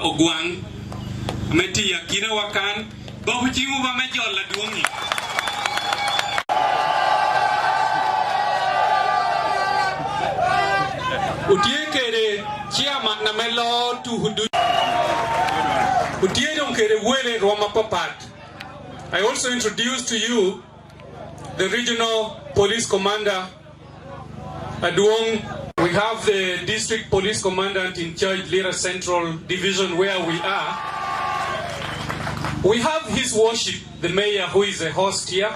Ogwang meti yakina wakan ba hujimu ba majol la duongi utiekere chairman na melo tu hudu utiedon kere wele Roma Papat. I also introduce to you the regional police commander Aduong. We have the district police commandant in charge, Lira Central Division, where we are. We have his worship, the mayor, who is a host here.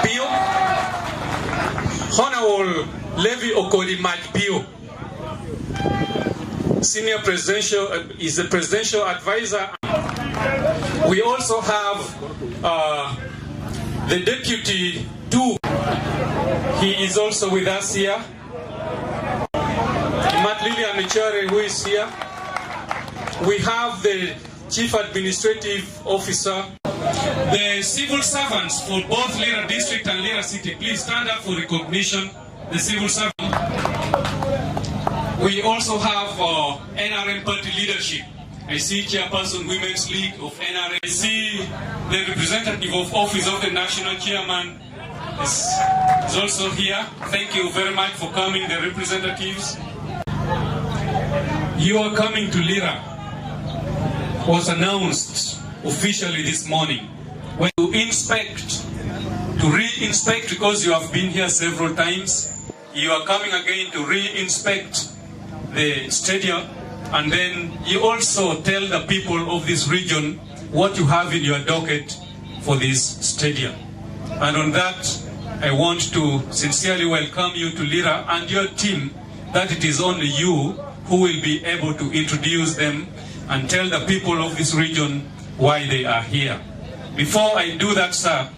Pio, Honorable Levi Okori Mike Pio, senior presidential, is the presidential advisor. We also have the deputy too. He is also with us here. Lilian Michare, who is here. We have the Chief Administrative Officer. The civil servants for both Lira District and Lira City, please stand up for recognition. The civil servants. We also have NRM party leadership. I see Chairperson Women's League of NRM. I see the representative of Office of the National Chairman is also here. Thank you very much for coming, the representatives. You are coming to Lira was announced officially this morning. When you inspect, to re-inspect, because you have been here several times, you are coming again to re-inspect the stadium, and then you also tell the people of this region what you have in your docket for this stadium. And on that, I want to sincerely welcome you to Lira and your team, that it is only you who will be able to introduce them and tell the people of this region why they are here. Before I do that, sir,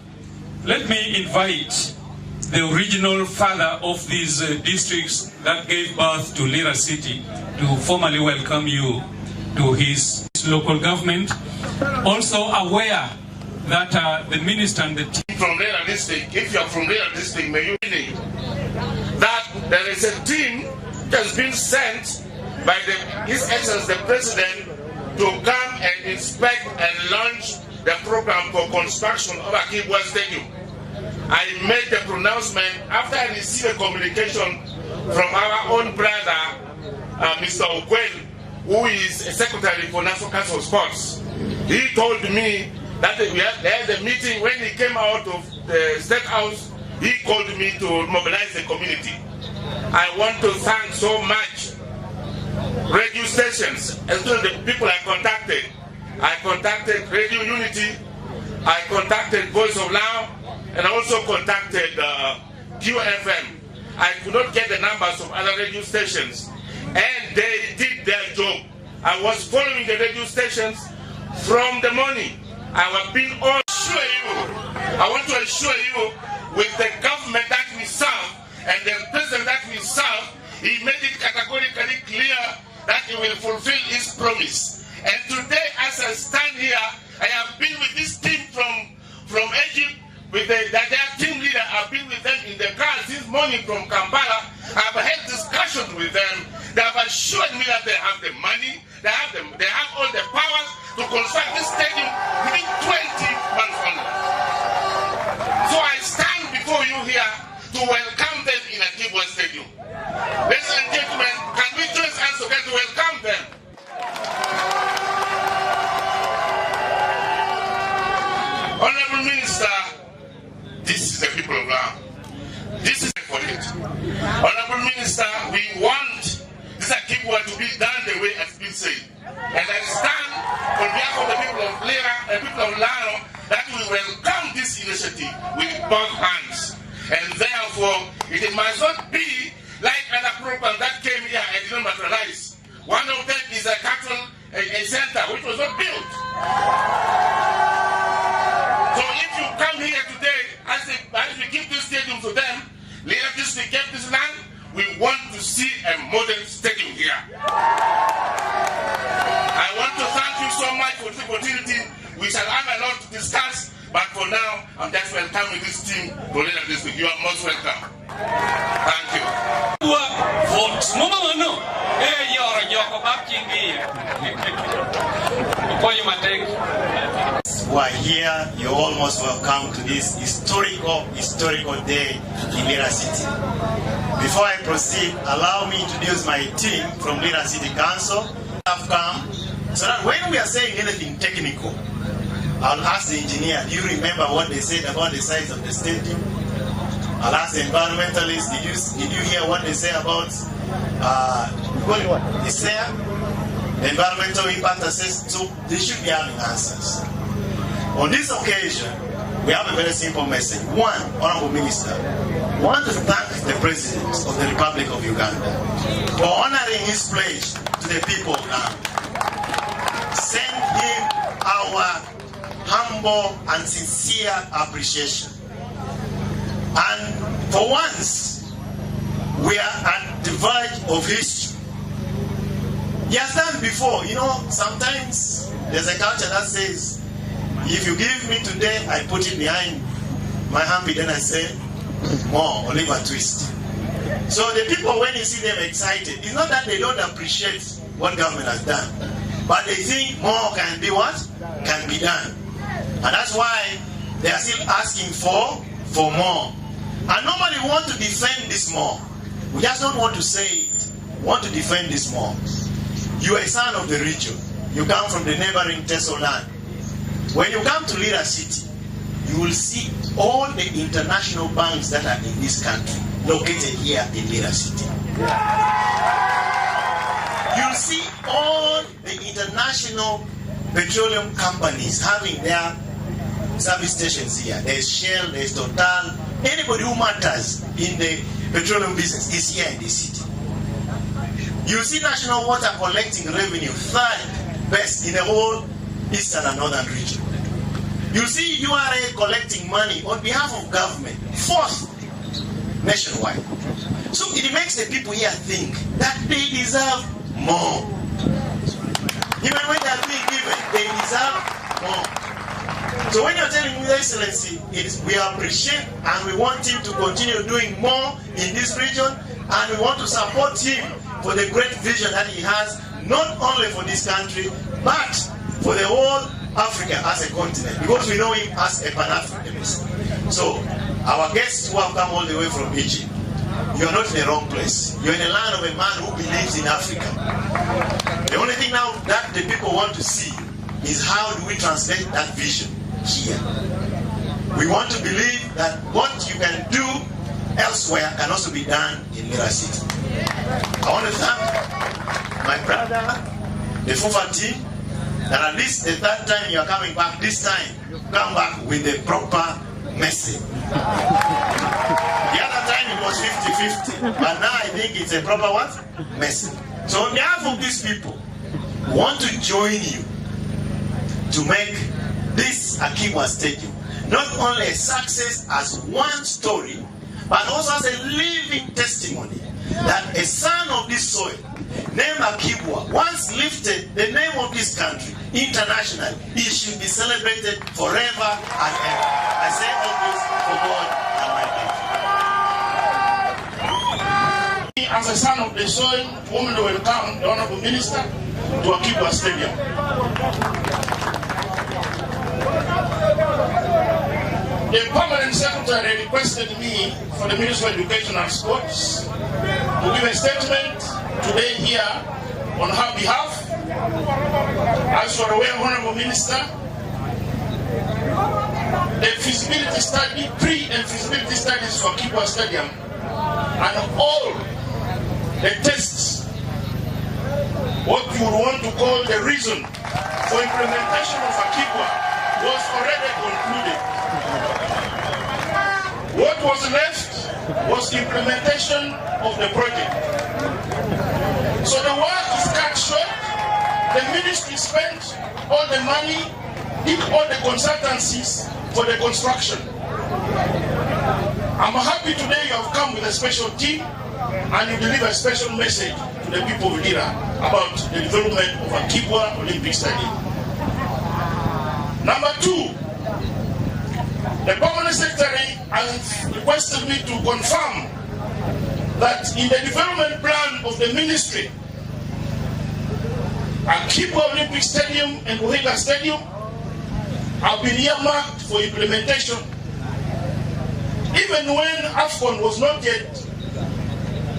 let me invite the original father of these districts that gave birth to Lira City to formally welcome you to his local government. Also aware that the minister and the team from Lira District, if you are from Lira District, may you know that there is a team that has been sent by His Excellency the President to come and inspect and launch the program for construction of Akii Stadium. I made the pronouncement after I received a communication from our own brother, Mr. Okwen, who is a secretary for National Council of Sports. He told me that they had a meeting. When he came out of the State House, he called me to mobilize the community. I want to thank so much radio stations, especially the people I contacted. I contacted Radio Unity, I contacted Voice of Now, and I also contacted QFM. I could not get the numbers of other radio stations, and they did their job. I was following the radio stations from the morning. I have been all assure you. I want to assure you, with the government that we serve and the president that we serve, he made it categorically clear that he will fulfill his promise. And today, as I stand here, I have been with this team from Egypt, with their team leader. I've been with them in the car this morning from Kampala. I've had discussions with them. They have assured me that they have the money, they have all the powers to construct this stadium within 20 months only. So I stand before you here to welcome them in Akii Stadium. Ladies and gentlemen, can we join hands together to welcome them? Honorable Minister, this is the people of Ghana. This is for it. Honorable Minister, we want this Akii to be done the way it's been said. And I stand on behalf of the people of Lira and people of Lano that we welcome this initiative with both hands. And therefore, it must not be like other programs that came here and did not materialize. One of them is a cattle center which was not built. So if you come here today, as we give this stadium to them, Lira District gave this land, we want to see a modern stadium here. I want to thank you so much for the opportunity. We shall have a lot to discuss, but for now, I'm just welcoming this team to Lira District. You are most welcome. Thank you. for backing here. Before you take. Who are here, you're almost welcome to this historical day in Lira City. Before I proceed, allow me to introduce my team from Lira City Council. Have come so that when we are saying anything technical, I'll ask the engineer, do you remember what they said about the size of the stadium? I'll ask the environmentalists, did you hear what they say about the SARE, the environmental impact assessment? So they should be having answers. On this occasion, we have a very simple message. One, Honorable Minister, I want to thank the President of the Republic of Uganda for honoring his pledge to the people of Uganda. Send him our humble and sincere appreciation. And for once, we are at the verge of history. He has done before. You know, sometimes there's a culture that says, if you give me today, I put it behind my armpit, then I say, more, Oliver Twist. So the people, when you see them excited, it's not that they don't appreciate what government has done, but they think more can be what? Can be done. And that's why they are still asking for more. And normally we want to defend this more. We just don't want to say it. We want to defend this more. You are a son of the region. You come from the neighboring Teso land. When you come to Lira City, you will see all the international banks that are in this country located here in Lira City. You'll see all the international petroleum companies having their service stations here. There's Shell, there's Total. Anybody who matters in the petroleum business is here in this city. You see National Water collecting revenue, third best in the whole eastern and northern region. You see URA collecting money on behalf of government, fourth nationwide. So it makes the people here think that they deserve more. Even when they are being given, they deserve more. So when you're telling me, Excellency, we appreciate and we want him to continue doing more in this region, and we want to support him for the great vision that he has, not only for this country, but for the whole Africa as a continent, because we know him as a Pan-Africanist. So our guests who have come all the way from Egypt, you are not in the wrong place. You're in the land of a man who believes in Africa. The only thing now that the people want to see is how do we translate that vision here. We want to believe that what you can do elsewhere can also be done in Lira City. I want to thank my brother, the FUFA team, that at least the third time you are coming back, this time you come back with the proper message. The other time it was 50-50, but now I think it's a proper what? Message. So on behalf of these people, we want to join you to make this Akii Stadium not only a success as one story, but also as a living testimony that a son of this soil named Akii once lifted the name of this country internationally. He should be celebrated forever and ever. I say all this for God and my country. As a son of the soil, warmly welcome the Honorable Minister to Akii Stadium. The Permanent Secretary requested me for the Ministry of Education and Sports to give a statement today here on her behalf. As for the way, Honorable Minister, the feasibility study, pre and feasibility studies for Akii Stadium and all the tests, what you would want to call the reason for implementation of Akii was already concluded. What was left was implementation of the project. So the work is cut short. The ministry spent all the money, did all the consultancies for the construction. I'm happy today you have come with a special team and you deliver a special message to the people of Lira about the development of Akii Olympic Stadium. Number two, the Permanent Secretary has requested me to confirm that in the development plan of the ministry, Akii Olympic Stadium and Uganda Stadium have been earmarked for implementation. Even when AFCON was not yet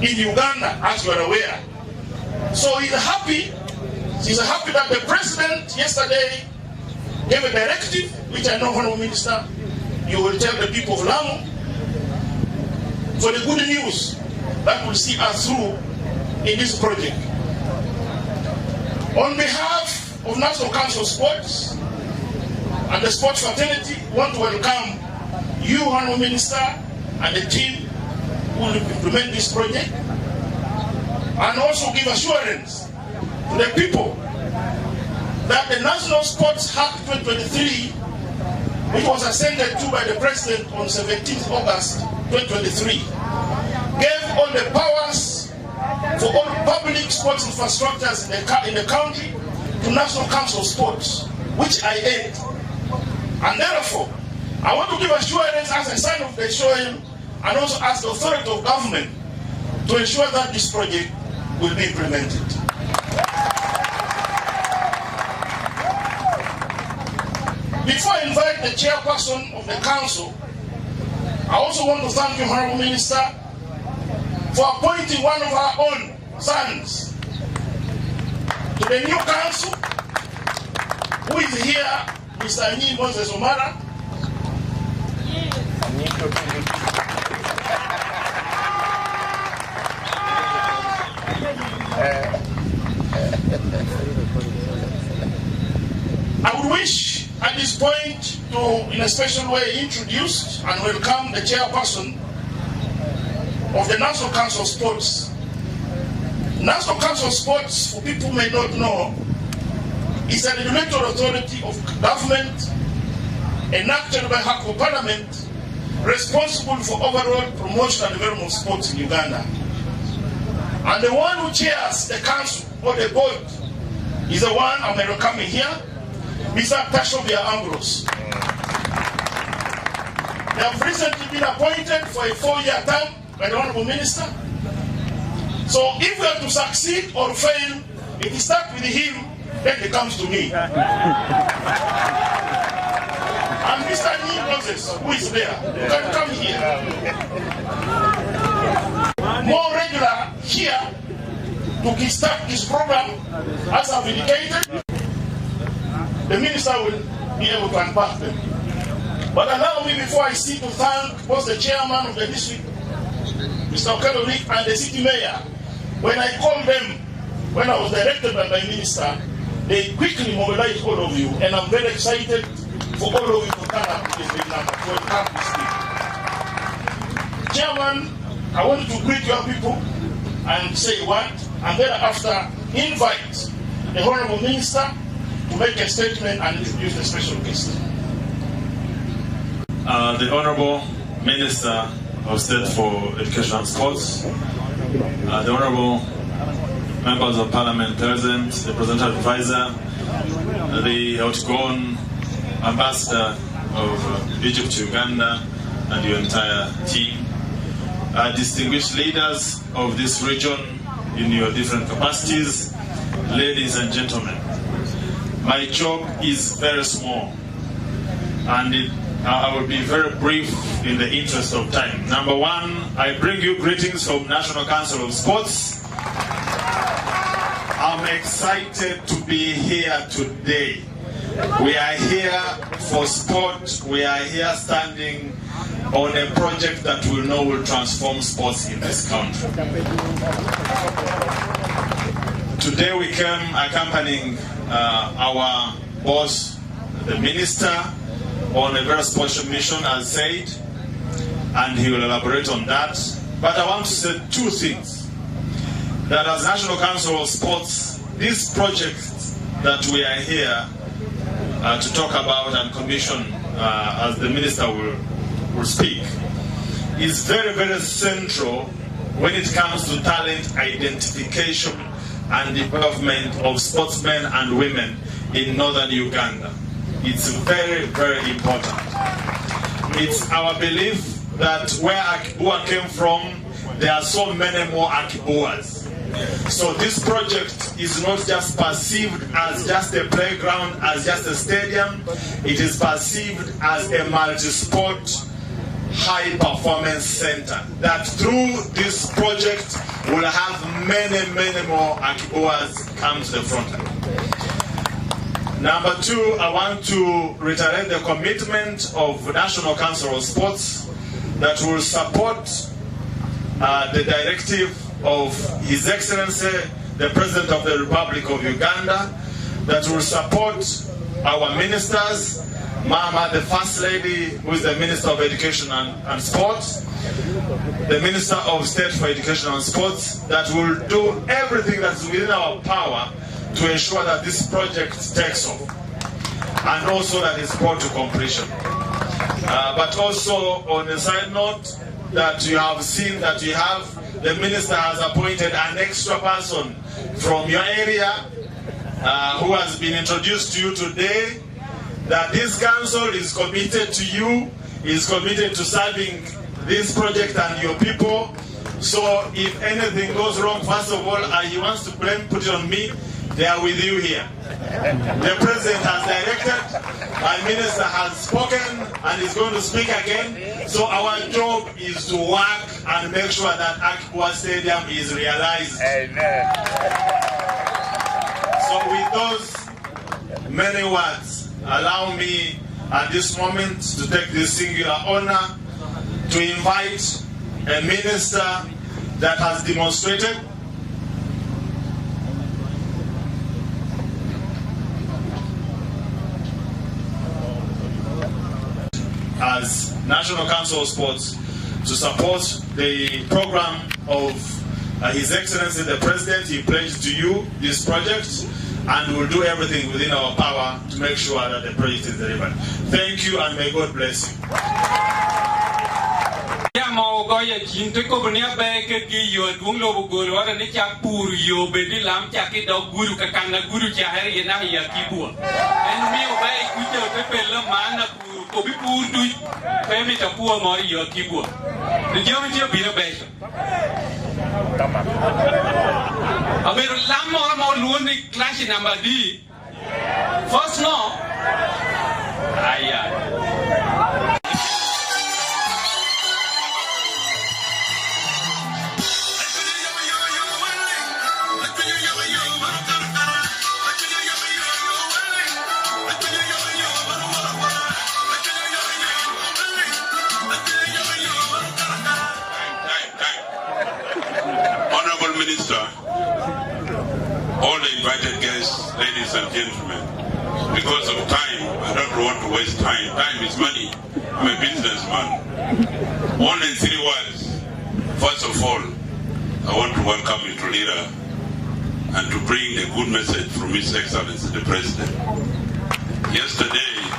in Uganda, as you are aware. So he's happy that the president yesterday gave a directive, which I know, Honorable Minister, you will tell the people of Lamu, for the good news that will see us through in this project. On behalf of National Council of Sports and the sports fraternity, we want to welcome you, Honorable Minister, and the team who will implement this project, and also give assurance to the people that the National Sports Act 2023, which was ascended to by the President on 17th August 2023, gave all the powers for all public sports infrastructures in the country to National Council of Sports, which I aid. And therefore, I want to give assurance as a sign of the showing, and also as the authority of government, to ensure that this project will be implemented. Before I invite the chairperson of the council, I also want to thank you, Honorable Minister, for appointing one of our own sons to the new council, who is here, Mr. Akii Moses Omara. I would wish at this point to, in a special way, introduce and welcome the chairperson of the National Council of Sports. National Council of Sports, for people who may not know, is a regulatory authority of government enacted by Act of Parliament, responsible for overall promotion and development of sports in Uganda. And the one who chairs the council or the board is the one I'm welcoming here, Mr. Tashobia Ambrose. They have recently been appointed for a 4-year term by the Honorable Minister. So if we are to succeed or fail, it starts with him, then it comes to me. And Mr. Akii Moses, who is there, you can come here. More regular here to kickstart this program, as I've indicated. The minister will be able to unpack them. But allow me, before I see, to thank both the chairman of the district, Mr. Okelo, and the city mayor. When I called them, when I was directed by my minister, they quickly mobilized all of you, and I'm very excited for all of you to turn up to this big number to welcome this team. Chairman, I want to greet your people and say what, and thereafter invite the Honorable Minister to make a statement and introduce the special guest. The Honorable Minister of State for Education and Sports, the Honorable Members of Parliament present, the Presidential Advisor, the outgoing Ambassador of Egypt to Uganda, and your entire team, distinguished leaders of this region in your different capacities, ladies and gentlemen. My job is very small, and I will be very brief in the interest of time. Number one, I bring you greetings from National Council of Sports. I'm excited to be here today. We are here for sport. We are here standing on a project that we know will transform sports in this country. Today we came accompanying our boss, the minister, on a very special mission, as said, and he will elaborate on that. But I want to say two things. That as National Council of Sports, this project that we are here to talk about and commission, as the minister will speak, is very, very central when it comes to talent identification and development of sportsmen and women in northern Uganda. It's very, very important. It's our belief that where Akibua came from, there are so many more Akibuas. So this project is not just perceived as just a playground, as just a stadium. It is perceived as a multi-sport, high-performance center. That through this project, we'll have many more Akiboas come to the front. Number two, I want to reiterate the commitment of National Council of Sports that will support the directive of His Excellency, the President of the Republic of Uganda, that will support our ministers, Mama, the First Lady, who is the Minister of Education and Sports, the Minister of State for Education and Sports, that will do everything that's within our power to ensure that this project takes off, and also that it's brought to completion. But also, on a side note, that you have seen that you have, the minister has appointed an extra person from your area who has been introduced to you today, that this council is committed to you, is committed to serving this project and your people. So if anything goes wrong, first of all, he wants to blame, put it on me. They are with you here. The president has directed, my minister has spoken, and is going to speak again. So our job is to work and make sure that Akii Stadium is realized. Amen. So with those many words, allow me at this moment to take this singular honor to invite a minister that has demonstrated as National Council of Sports to support the program of His Excellency the President. He pledged to you this project, and we'll do everything within our power to make sure that the project is delivered. Thank you, and may God bless you. Obi poor do payment a poor more your keyboard. The geometry of being a better. A bit of lamb or more lonely clashing number D. First, no. Minister, all the invited guests, ladies and gentlemen, because of time, I don't want to waste time. Time is money. I'm a businessman. Only 3 words. First of all, I want to welcome you to Lira and to bring a good message from His Excellency the President. Yesterday,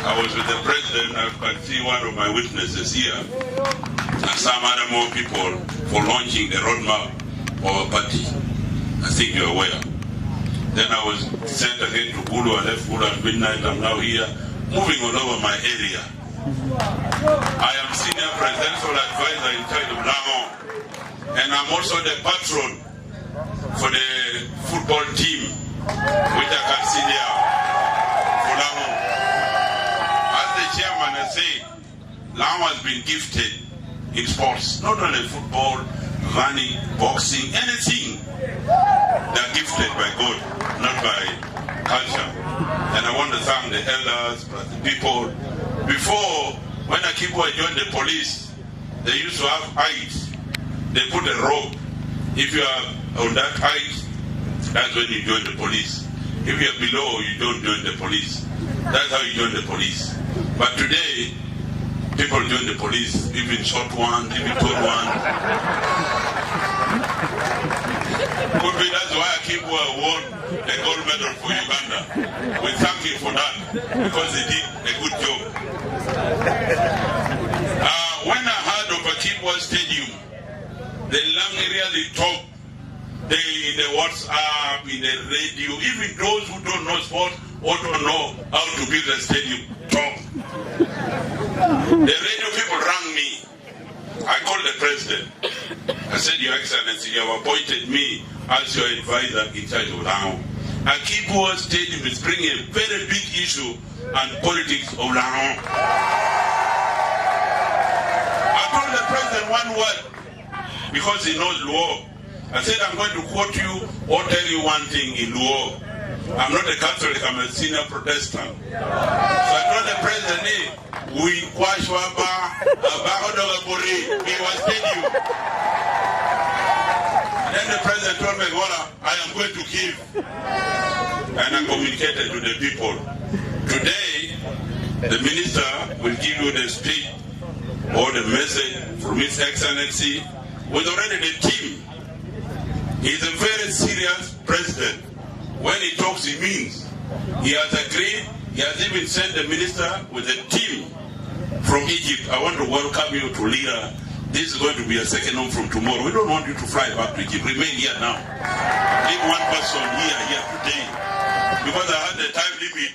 I was with the President. I could see one of my witnesses here, and some other more people, for launching the roadmap of our party. I think you're aware. Then I was sent again to Gulu. I left Gulu at midnight. I'm now here, moving all over my area. I am senior presidential advisor in charge of Lango, and I'm also the patron for the football team, which I can see there for Lango. As the chairman has said, Lango has been gifted in sports, not only football, running, boxing, anything. They're gifted by God, not by culture. And I want to thank the elders, the people. Before, when Akii joined the police, they used to have height. They put a rope. If you are on that height, that's when you join the police. If you are below, you don't join the police. That's how you join the police. But today, people join the police, even short ones, even tall ones. Could be that's why Akii won the gold medal for Uganda. We thank him for that, because he did a good job. When I heard of Akii Stadium, the long really talk, in the WhatsApp, in the radio, even those who don't know sport or don't know how to build a stadium, talk. The radio people rang me. I called the president. I said, Your Excellency, you have appointed me as your advisor in charge of Lao. Akii Stadium is bringing a very big issue and politics of Lao. I told the president one word because he knows Luo. I said, I'm going to quote you or tell you one thing in Luo. I'm not a Catholic, I'm a senior Protestant. So I told the president, he was telling you. Then the president told me, I am going to give. And I communicated to the people. Today, the minister will give you the speech or the message from His Excellency with already the team. He's a very serious president. When he talks, he means. He has agreed. He has even sent the minister with a team from Egypt. I want to welcome you to Lira. This is going to be a second home from tomorrow. We don't want you to fly back to Egypt. Remain here now. Leave one person here today. Because I had the time limit.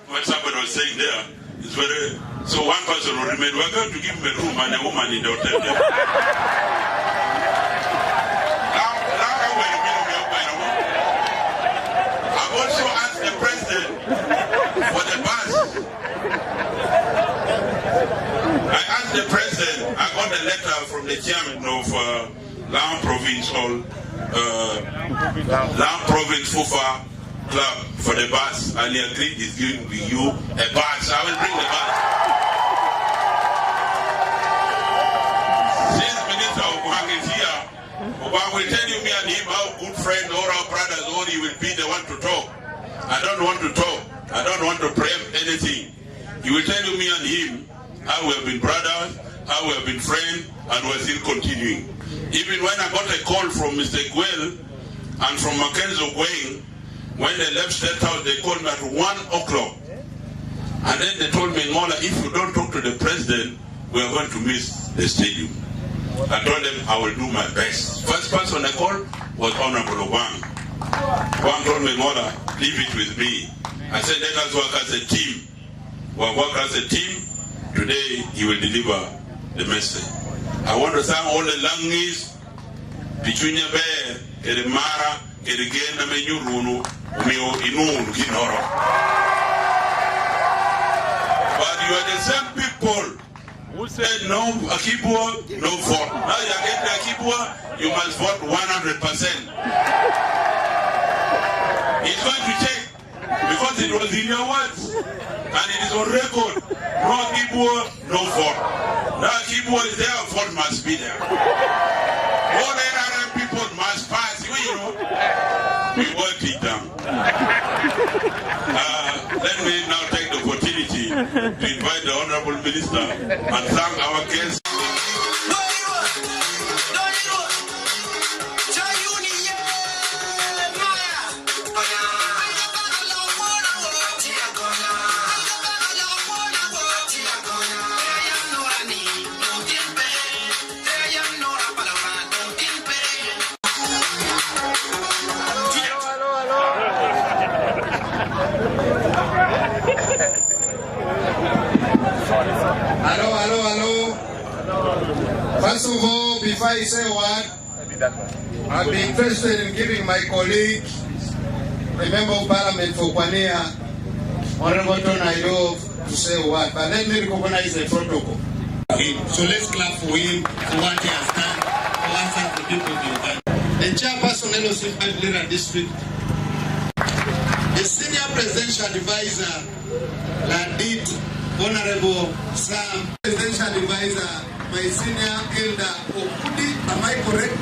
What somebody was saying there. It's very... So one person will remain. We're going to give him a room and a woman in the hotel there. I've also asked the president for the bus. I asked the president, I got a letter from the chairman of Laon Province Fufa Club for the bus, and he agreed he's giving you a bus. I will bring the bus. Since Minister Obang is here, Obang will tell you me and him how good friends or our brothers or he will be the one to talk. I don't want to talk. I don't want to preempt anything. He will tell you me and him how we have been brothers, how we have been friends, and we're still continuing. Even when I got a call from Mr. Gwell and from Mackenzie Gweng, when they left State House, they called me at 1 o'clock. And then they told me, Mola, if you don't talk to the president, we are going to miss the stadium. I told them I will do my best. First person I called was Honorable Obang. Obang told me, Mola, leave it with me. I said, let us work as a team. We'll work as a team. Today, he will deliver the message. I want to thank all the Langis, Pichunya Bear, Kerimara, Kerigena Menyurunu, Umio Inun, Kinoro. But you are the same people who said no Akibwa, no vote. Now you get the Akibwa, you must vote 100%. He's going to check because it was in your words and it is on record. No Akibwa, no vote. Now Akibwa is there, vote must be there. All the other people must pass. You know, we work it down. Let me now take the opportunity to invite the Honorable Minister and thank our guests. First of all, before I say a word, I'll be interested in giving my colleague, the Member of Parliament for Kwania, Honorable Tonaido, to say a word. But let me recognize the protocol. So let's clap for him for what he has done for us and the people of Uganda. The chairperson of LOC5 Lira District, the senior presidential advisor, Landit, Honorable Sam, presidential advisor, my senior elder Okudi, am I correct?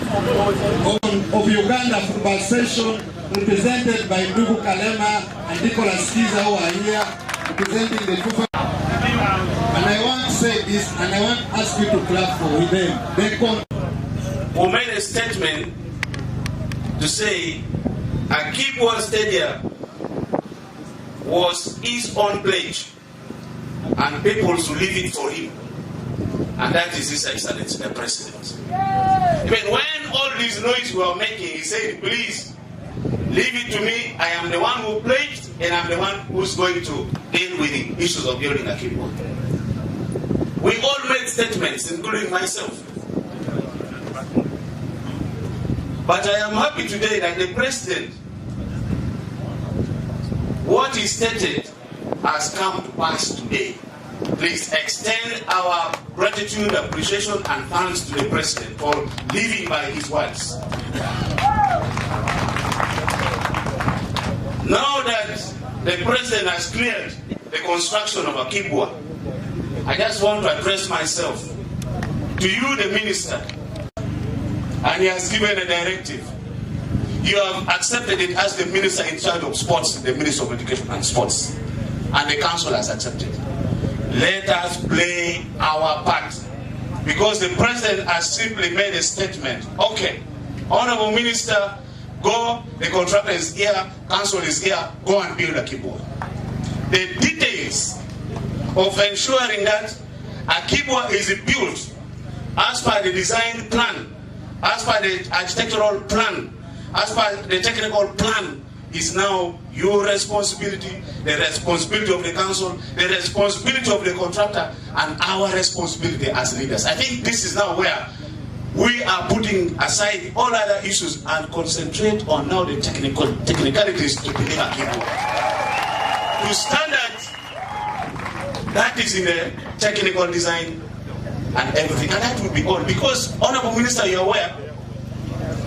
Of Uganda football session, represented by Ndugu Kalema and Nicholas Kiza, who are here representing the football. And I want to say this, and I want to ask you to clap for them. We made a statement to say Akii Stadium was his own pledge, and people should leave it for him. And that is His Excellency, the President. Even when all this noise we were making, he said, please, leave it to me. I am the one who pledged, and I'm the one who's going to deal with the issues of building Akii. We all made statements, including myself. But I am happy today that the president, what he stated has come to pass today. Please extend our gratitude, appreciation, and thanks to the president for living by his words. Now that the president has cleared the construction of Akii, I just want to address myself to you, the minister, and he has given a directive. You have accepted it as the minister in charge of sports, the Minister of Education and Sports, and the council has accepted. Let us play our part, because the president has simply made a statement. Okay, honorable minister, go, the contractor is here, council is here, go and build Akii. The details of ensuring that Akii is built as per the design plan, as per the architectural plan, as per the technical plan, is now your responsibility, the responsibility of the council, the responsibility of the contractor, and our responsibility as leaders. I think this is now where we are putting aside all other issues and concentrate on now the technicalities to deliver Akii. To standards that is in the technical design and everything. And that will be all. Because, Honorable Minister, you're aware,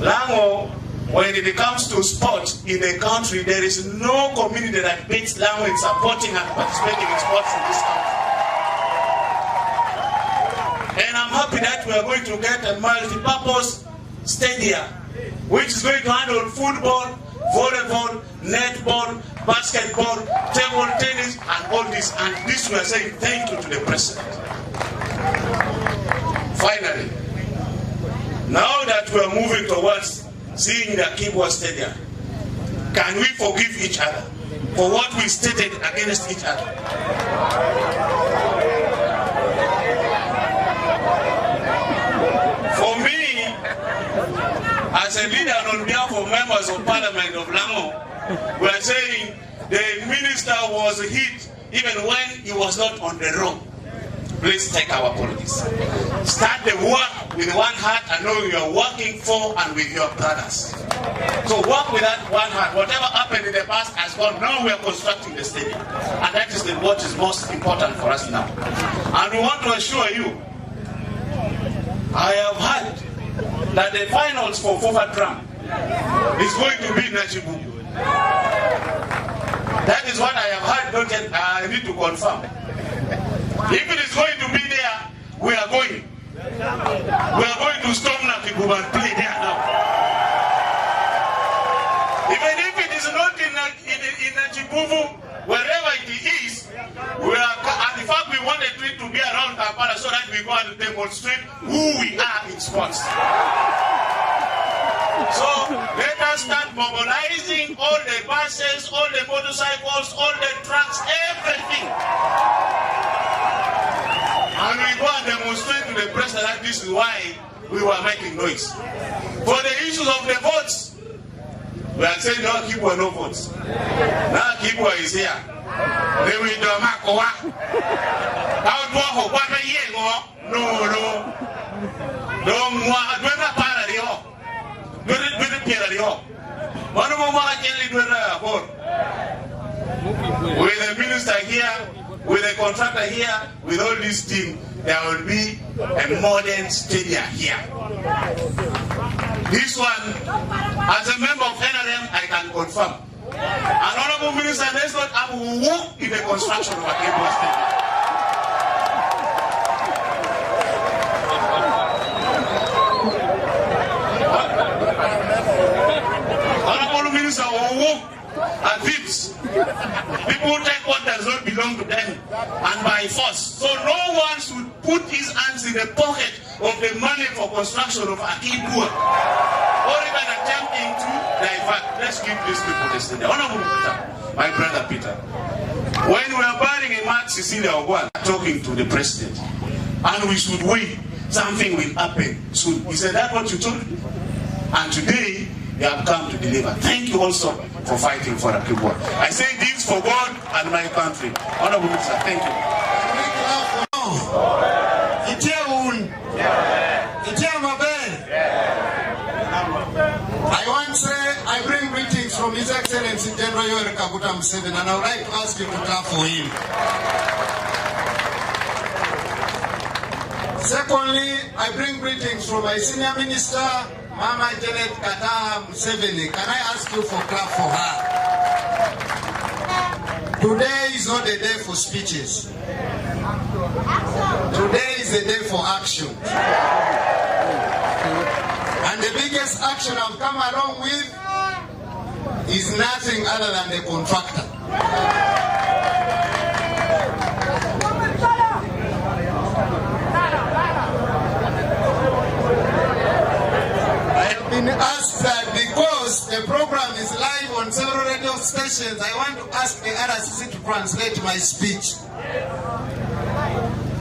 Lango, when it comes to sports in the country, there is no community that beats Lango in supporting and participating in sports in this country. And I'm happy that we are going to get a multi-purpose stadium, which is going to handle football, volleyball, netball, basketball, table tennis, and all this. And this we are saying thank you to the president. Finally, now that we are moving towards seeing the Akii Stadium, can we forgive each other for what we stated against each other? For me, as a leader on behalf of members of Parliament of Lango, we are saying the minister was hit even when he was not on the road. Please take our apologies. Start the work with one heart and know you are working for and with your brothers. So work with that one heart. Whatever happened in the past has gone. Now we are constructing the stadium. And that is what is most important for us now. And we want to assure you, I have heard that the finals for FOFA Drum is going to be Najibu. That is what I have heard. Don't get, I need to confirm. If it is going to be there, we are going. We are going to storm Nakibu and play there now. Even if it is not in Najibu, wherever it is, we are. And in fact, we wanted it to be around Kampala so that we go and demonstrate who we are in sports. So let us start mobilizing all the buses, all the motorcycles, all the trucks, everything. And we go and demonstrate to the president that this is why we were making noise. For the issues of the votes, we are saying no Akii, no votes. Now Akii is here. They will do Makoa. How do I hope what a year go? No. Don't want to para the hall. With the Pierre the hall. One of them can lead with the minister here. With a contractor here, with all this team, there will be a modern stadium here. This one, as a member of NRM, I can confirm. An honorable minister, let's not have a work in the construction of a Akii stadium. Honorable minister will work at tips. People take what does not belong to them and by force. So no one should put his hands in the pocket of the money for construction of Akii or even attempting to divert. Let's give these people the stadium. Honorable Peter, my brother Peter, when we are burying a Mark Cecilia Ogwan talking to the president, and we should wait, something will happen soon. He said, that's what you told me. And today, you have come to deliver. Thank you also for fighting for Akii. I say this for God and my country. Honorable Minister, thank you. Excellency General Yoweri Kaguta Museveni, and I would like to ask you to clap for him. Secondly, I bring greetings from my senior minister, Mama Janet Kata Museveni. Can I ask you for clap for her? Today is not a day for speeches. Today is a day for action. And the biggest action I've come along with is nothing other than the contractor. I have been asked that because the program is live on several radio stations, I want to ask the RCC to translate my speech.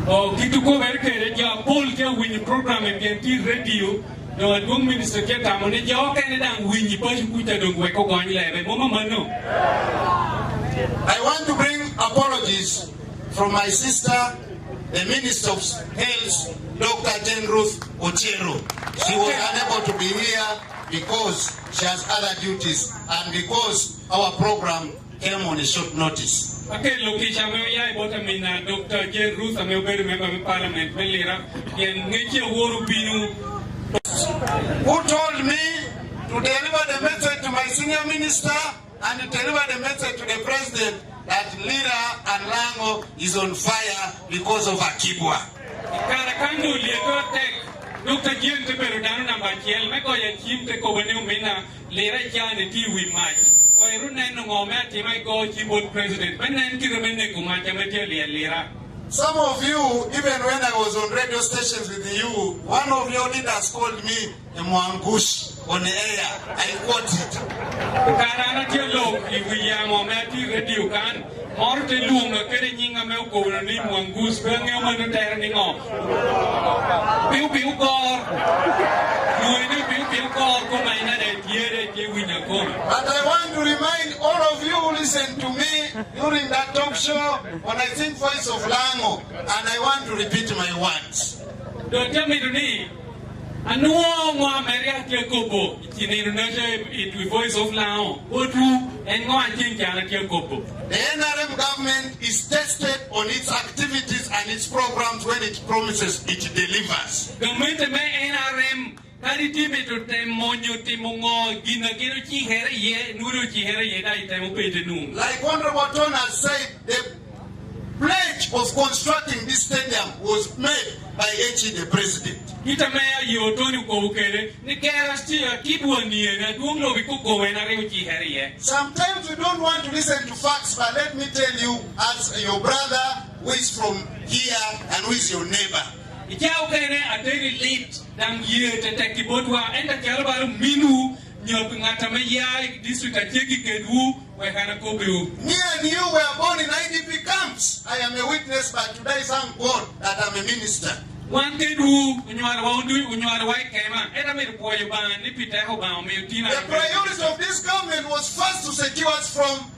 Kitu ko berke ja pol ke win program e BNT radio no adung minister ke tamone ja ke dang win pa ku ta dong we ko gani lebe mo mano. I want to bring apologies from my sister, the Minister of Health, Dr. Jane Ruth Ochero. She was unable to be here because she has other duties and because our program came on a short notice. Okay, location me ya ibota mina Dr. Jane Ruth ame obedo member of parliament melira yen ngeche woru binu who told me to deliver the message to my senior minister and to deliver the message to the president that Lira and Lango is on fire because of Akibwa. Karakandu lieto tek Dr. Jane te pero dano namba kiel me ko ya chim te ko bene umena Lira jane ti wi mai ko irune no ngome ti mai ko chimbo president benen ki remene ko ma chamete Lira. Some of you, even when I was on radio stations with you, one of your leaders called me a Mwangush on the air. I quote it. Karana telo iwiya mo meti radio kan morte lunga kere nyinga me ko ni Mwangush benge mo no ter ni ngo. Piu kor. Nuene piu kor ko maina de tiere ke winya ko. But I want to remind all of you who listen to me during that talk show when I sing Voice of Lango, and I want to repeat my words. Don't tell me to need. Anuo mo America ke kobo itini runaje it Voice of Lango. Otu engo anjin jana ke kobo. The NRM government is tested on its activities and its programs when it promises it delivers. Government me NRM kari time to temonyo timongo gina kero chi here ye nuru chi here ye dai temo pete nu. Like Honorable Ton has said, the pledge of constructing this stadium was made by Akii, the president. Kita mea yotoni ko ukere ni kera stia kibwa nie na duonglo bikuko we na reu chi here ye. Sometimes we don't want to listen to facts, but let me tell you, as your brother who is from here and who is your neighbor. Ijao kene ateri lit dang ye tete kibotwa enda kialbaru minu nyop ngata me yai district acheki kedu we kana kobiu. Me and you were born in IDP camps. I am a witness, but today thank God that I'm a minister. One kedu unyara wa undu unyara wa kema enda me poyo ba ni piteko ba me tina. The priority of this government was first to secure us from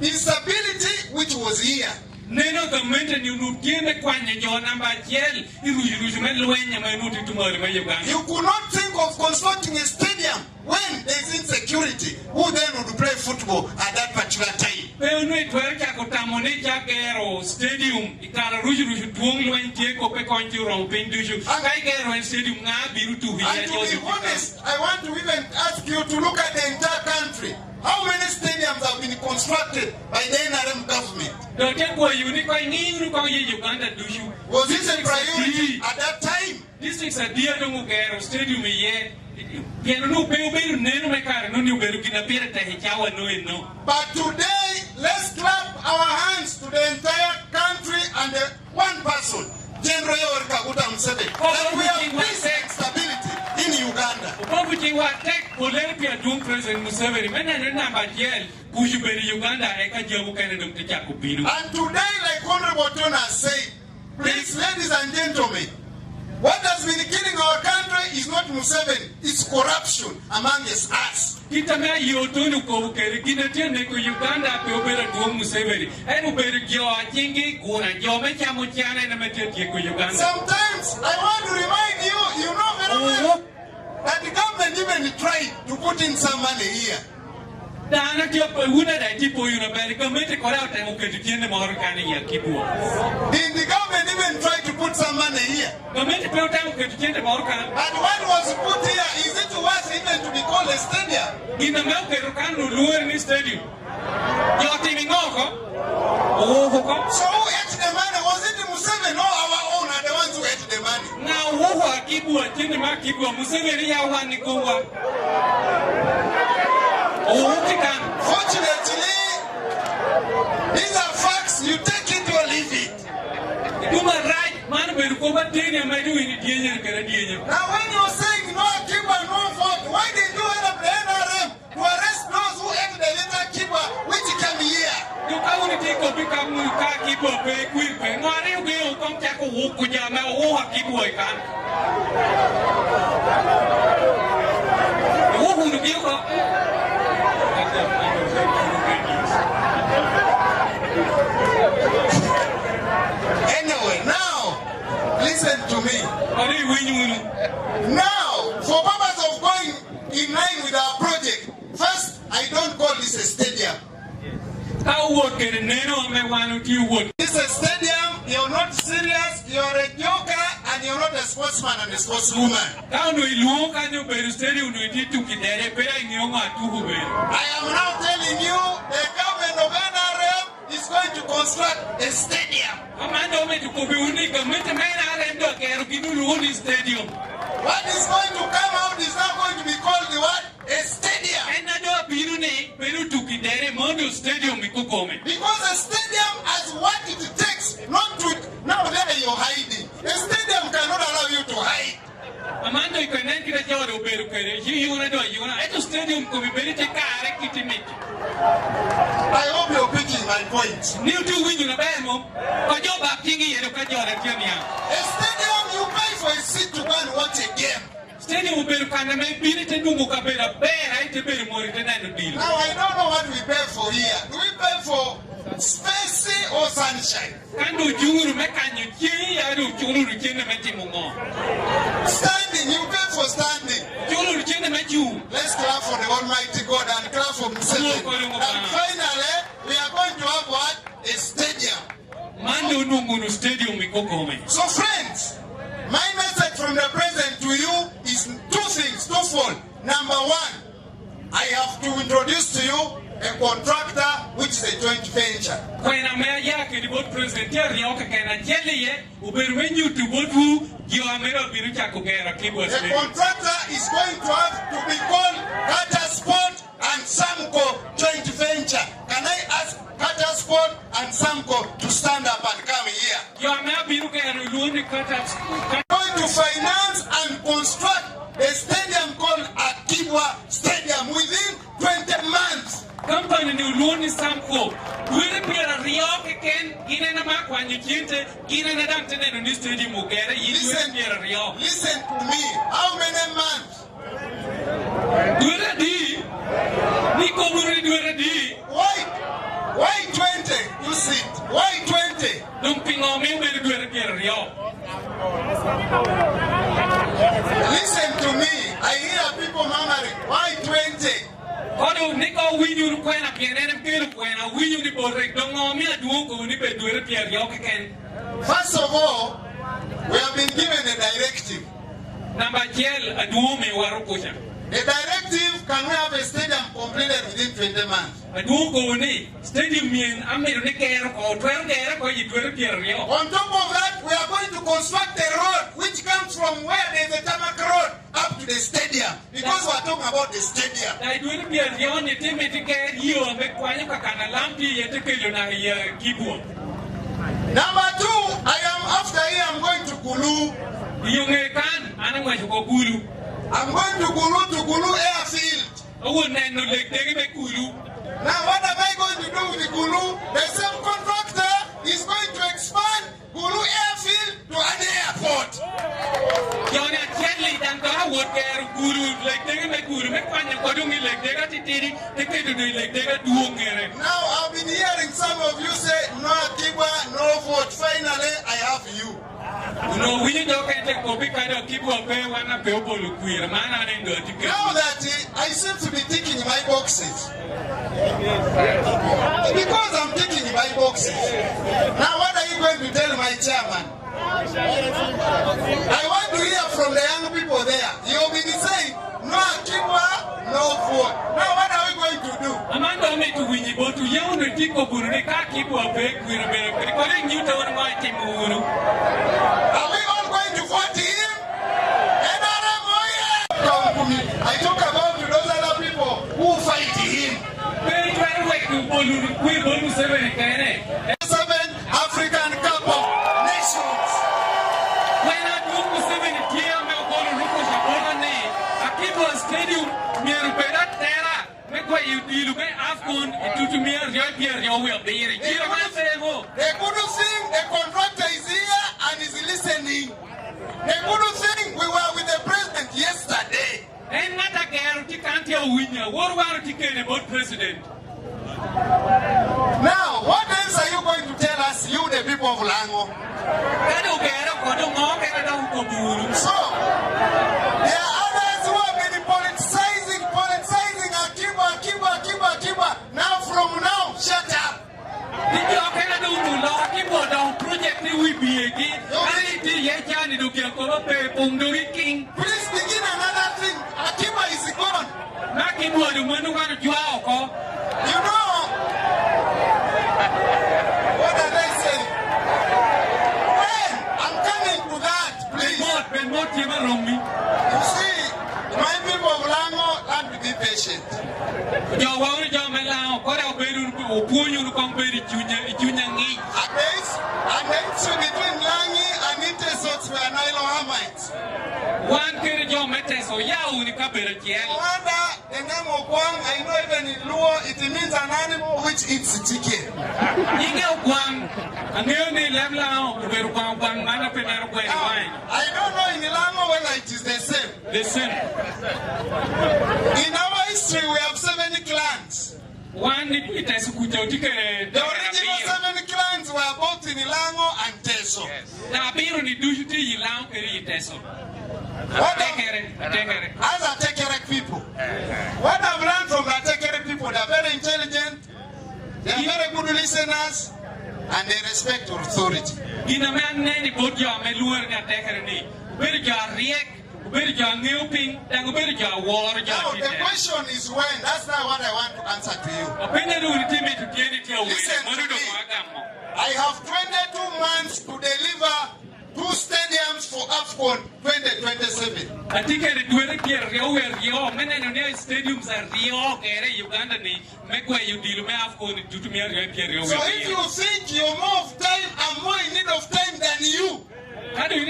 instability which was here. Neno government ni unutieme kwanye jo namba jel iruju melwenya manuti tumore ma Uganda. You could not think of constructing a stadium when there is insecurity. Who then would play football at that particular time? Peunu itwerka kotamone jagero stadium ikara ruju tuong lwentie ko pe konti ro pendushu kai gero stadium nga biru tu hiya. And to be honest, I want to even ask you to look at the entire country. How many stadiums have been constructed by the NRM government? Was this a priority at that time? Districts are dear to stadium ye. But today, let's clap our hands to the entire country and the one person, General Yoweri Kaguta Museveni, that we have peace and stability in Uganda. And today, like Honorable Ton has said, please, ladies and gentlemen, what has been killing our country is not Museveni, it's corruption amongst us. Sometimes I want to remind you, you know very well, that the government even tried to put in some money here. Dana tiyo pa una da tipo yuna bari government ko ra ta mo ke tiende mo ro kan ya kibua. Did the government even try to put some money here? Government pe ta mo ke tiende mo ro kan. And what was put here, is it worth even to be called a stadium? Ina me ke ro kan luer ni stadium. Yo timi ngoko. Oh ko. So who ate the money? Was it Museveni or our own are the ones who ate the money? Na wo akibua tiende ma kibua Museveni ya wa ni ko wa. Fortunately, these are facts. You take it or leave it. Now, when you're saying no Akiba, no vote, why did you end up the NRM to arrest those who ate the little Akiba, which came here? Anyway, now, listen to me. Now, for purpose of going in line with our project, first, I don't call this a stadium. This is a stadium, you're not serious, you're a joker, and you're not a sportsman and a sportswoman. I am now telling you, the government of NRM is going to construct a stadium. What is going to come out is not going to be called the what? A stadium. Because a stadium has what it takes not to, now there you're hiding. A stadium cannot allow you to hide. I hope you're picking my point. A stadium, you pay for a seat to go and watch a game. Now I don't know what we pay for here. Do we pay for space or sunshine? Standing, you pay for standing. Let's clap for the Almighty God and clap for Museveni. And finally, we are going to have what? A stadium. So friends, my message from the president to you is twofold. Number one, I have to introduce to you a contractor which is a joint venture. The contractor is going to have to be called Qatar Sport and Samco joint venture. Can I ask Qatar Sport and Samco to stand up and come here? Going to finance and construct a stadium called Akii Stadium within 20 months. Company ni uluni Samco. Duere pia rio keken ine na makwanyu kinte ine na dante ne ni stadium ugere Listen to me. How many months? Duere di. Niko muri duere di. Why 20? You sit. Why 20? Dumpingo me ube duere pia rio. Listen to me. I hear people murmuring. Why 20? First of all, we have been given a directive. The directive, can we have a stadium completed within 20 months? On top of that, we are going to construct a road which comes from where there is a tarmac road up to the stadium. Because we are talking about the stadium. Number two, after here, I'm going to Gulu. I'm going to Gulu Airfield. Now what am I going to do with the Gulu? The same contractor is going to expand Gulu Airfield to an airport. Now I've been hearing some of you say, no Akiba, no vote. Finally, I have you. No, we don't get a copy kind of keep up one of people queer man and go to Now that I seem to be ticking my boxes. Because I'm ticking my boxes. Now what are you going to tell my chairman? I want to hear from the young people there. You'll be saying, no Akiwa, no vote. Now what are we going to do? Amanda me to win but to young Tico Bureka keep up with recording you to my team. Are we all going to vote him? I talk about those other people who fight him. 7 African Cup of Nations. When I do 7 here, I'm going to look at a Kibo Stadium, Mirupera Terra, make what you do, Afghan, to me, your will be. The good thing, the contractor is here and is listening. The good thing, we were with the president yesterday. And not a guarantee can't tell winner. What about ticket about president? Now, what else are you going to tell us, you the people of Lango? So, there are others who have been politicizing Akiba. Now, from now, shut up. Please begin another thing. Akiba is gone. You know, what did I say? When? I'm coming to that, please. You see, my people of Lango learn to be patient. And the issue between Langi and Intesots were Nilohamites. Rwanda, the name of Guang, I know even in Luo, it means an animal which eats chicken. I don't know in Ilango whether it is the same. The same. In our history, we have 7 clans. The original 7 clans were both in Ilango and Teso. As a Tekerek people, what I've learned from the Tekerek people, they are very intelligent, they are very good listeners, and they respect authority. Now, the question is when. That's not what I want to answer to you. Listen to me. I have 22 months to deliver 2 stadiums for AFCON 2027. So if you think you're more of time, I'm more in need of time than you. Because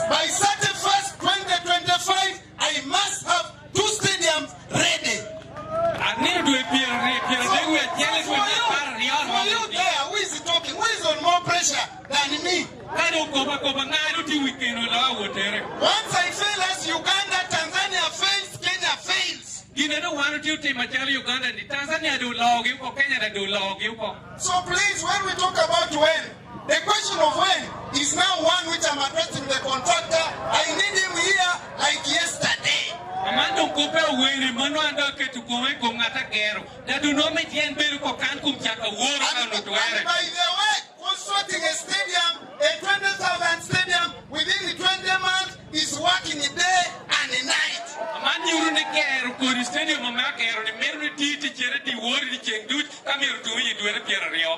by 31st 2025, I must have 2 stadiums ready. For you there, who is talking? Who is on more pressure than me? Once I fail as Uganda, Tanzania fails, Kenya fails. So please, when we talk about when, the question of when is now one which I'm addressing the contractor. I need him here like yesterday. And by the way, constructing a stadium, a 20,000 stadium within the 20 months is working a day and a night.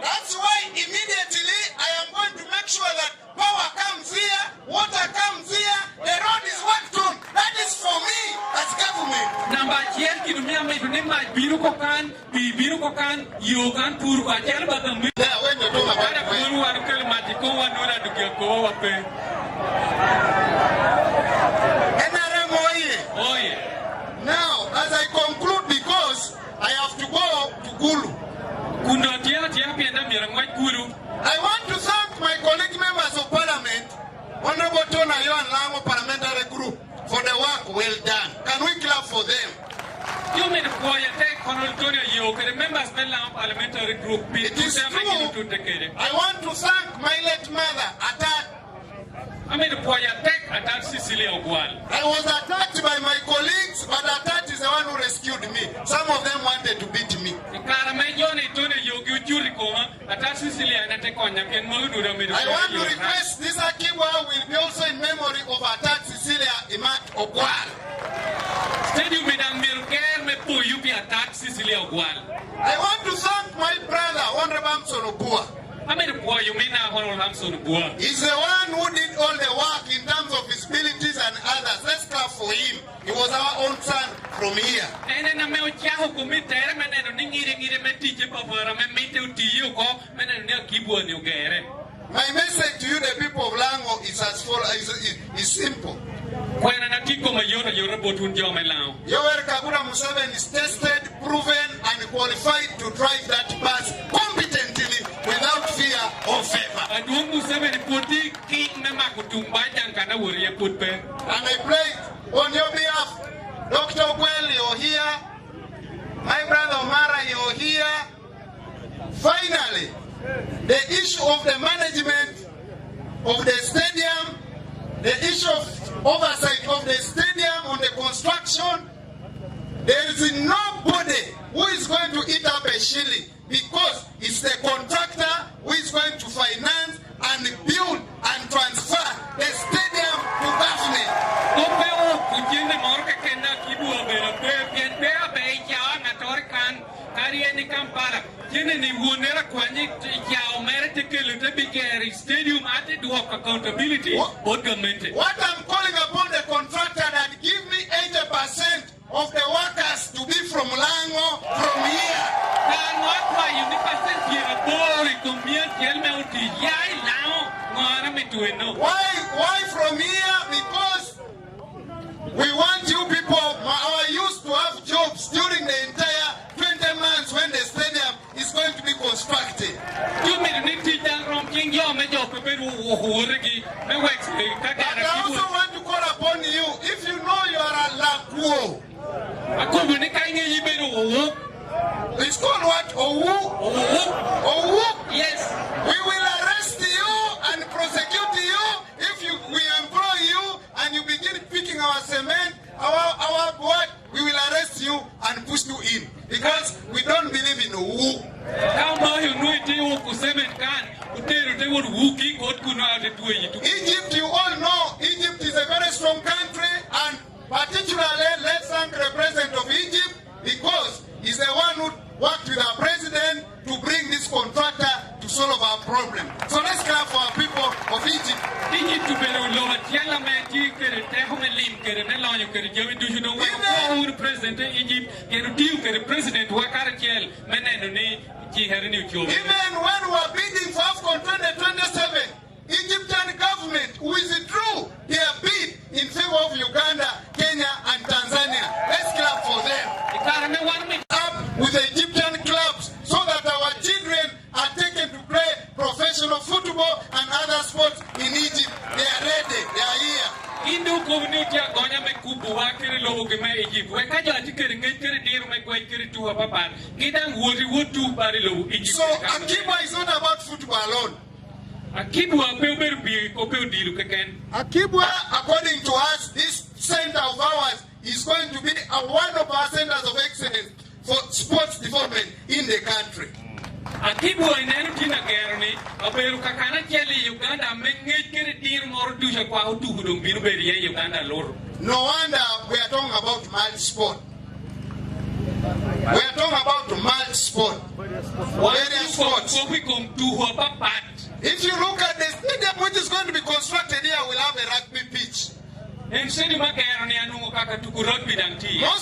That's why immediately I am going to make sure that power comes here, water comes here, the road is worked on. That is for me as government. Now, as I conclude, because I have to go to Gulu, I want to thank my colleague members of parliament, Honorable Tona Yohan Lango Parliamentary Group, for the work well done. Can we clap for them? parliamentary group. It is true. I want to thank my late mother, Atat. I was attacked by my colleagues, but Atat is the one who rescued me. Some of them wanted to beat me. I want to request this Akiwa will be also in memory of Atat Cecilia Imat Ogwal. I want to thank my brother, Honorable Sonobua. He's the one who did all the work in terms of his abilities and others. Let's clap for him. He was our own son from here. My message to you, the people of Lango, is as follows. Is simple. Yoweri Kaguta Museveni is tested, proven, and qualified to drive that bus competently without fear or favor. And I pray on your behalf, Dr. Well, you're here. My brother Omara, you're here. Finally, the issue of the management of the stadium, the issue of oversight of the stadium on the construction, there is nobody who is going to eat up a shilling because it's the contractor who is going to finance and build and transfer the stadium to government. What I'm calling upon the contractor that give me 80% of the workers to be from Lango, from here. Why from here? Because we want you people, our youth, to have jobs during the entire 20 months when the stadium is going to be constructed. But I also want to call upon you, if you know you are a Lakuo. It's called what? Owu? Yes. We will arrest you and prosecute you if we employ you and you begin picking our cement, our what? We will arrest you and push you in because we don't believe in Owu. Egypt, you all know, Egypt is a very strong country, and particularly let's thank the president of Egypt because he's the one who worked with our president to bring this contractor to solve our problem. So let's clap for our people of Egypt. Even when we are bidding for AFCON 2027, Egyptian government withdrew their bid in favor of Uganda, Kenya, and Tanzania. Let's clap for them. Up with the Egyptian clubs so that our children are taken to play professional football and other sports in Egypt. They are ready. They are here. So Akiba is not about football alone. Akibwa, according to us, this center of ours is going to be one of our centers of excellence for sports development in the country. No wonder we are talking about multi-sport. We are talking about multi-sport. Various sports. If you look at the stadium which is going to be constructed here, we'll have a rugby pitch. Most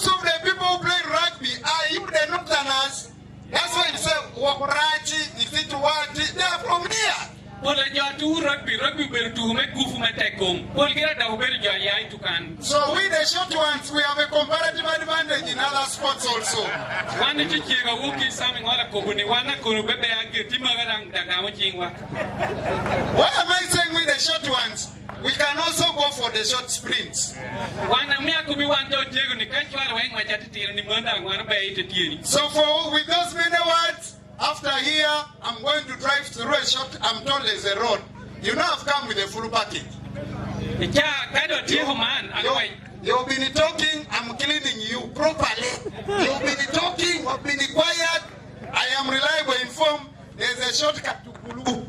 of the people who play rugby are even the northerners. That's why you say Wakurachi, Ifituwati, they are from here. So we the short ones, we have a comparative advantage in other sports also. Why am I saying we the short ones? We can also go for the short sprints. So with those many words, after here, I'm going to drive through a short, I'm told there's a road. You know I've come with a full package. You've been talking, I'm cleaning you properly. You've been talking, I've been quiet. I am reliable, informed. There's a shortcut to Kulu.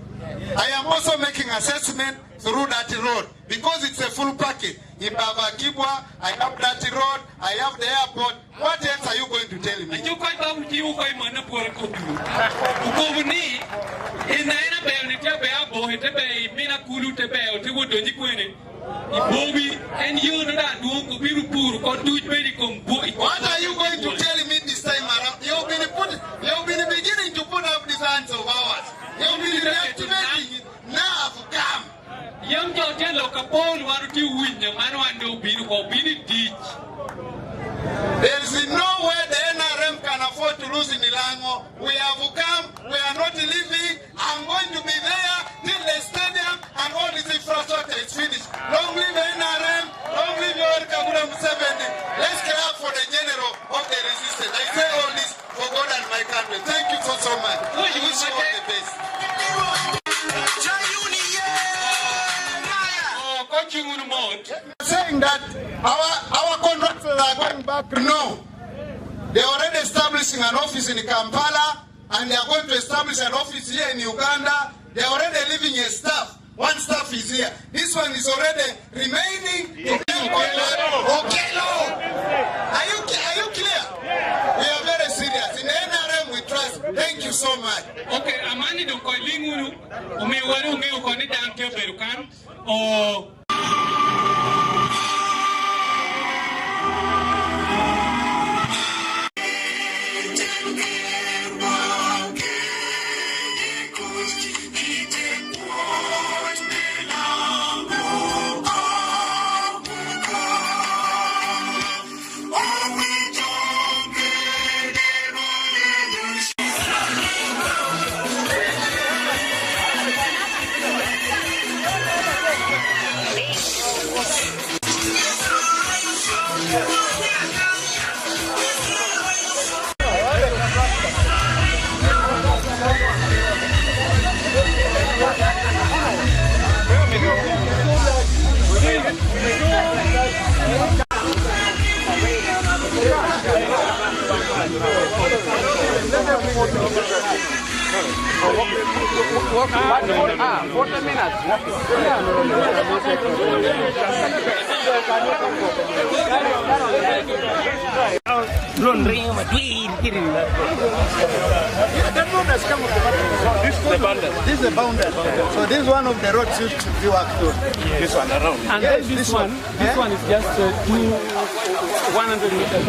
I am also making assessment through that road because it's a full package. In Baba Kibwa, I have that road, I have the airport. What else are you going to tell me? What are you going to tell me this time around? You've been beginning to put up these hands of ours. You've been reactivating it. Now I've come. There is no way the NRM can afford to lose in Ilango. We have come, we are not leaving. I'm going to be there till the stadium and all this infrastructure is finished. Long live the NRM, long live your Kabula Museveni. Let's clap for the general of the resistance. I say all this for God and my country. Thank you so much. I wish you all the best. Saying that our contractors are going back, no. They are already establishing an office in Kampala and they are going to establish an office here in Uganda. They are already leaving a staff. One staff is here. This one is already remaining. Okelo. Are you clear? We are very serious. In the NRM we trust. Thank you so much. Okay, amani do ko linguru umewaru unge ko ni danke berukan o This is the boundary. So this is one of the roads used to be worked on. This one around. And yes, this one is just 100 meters.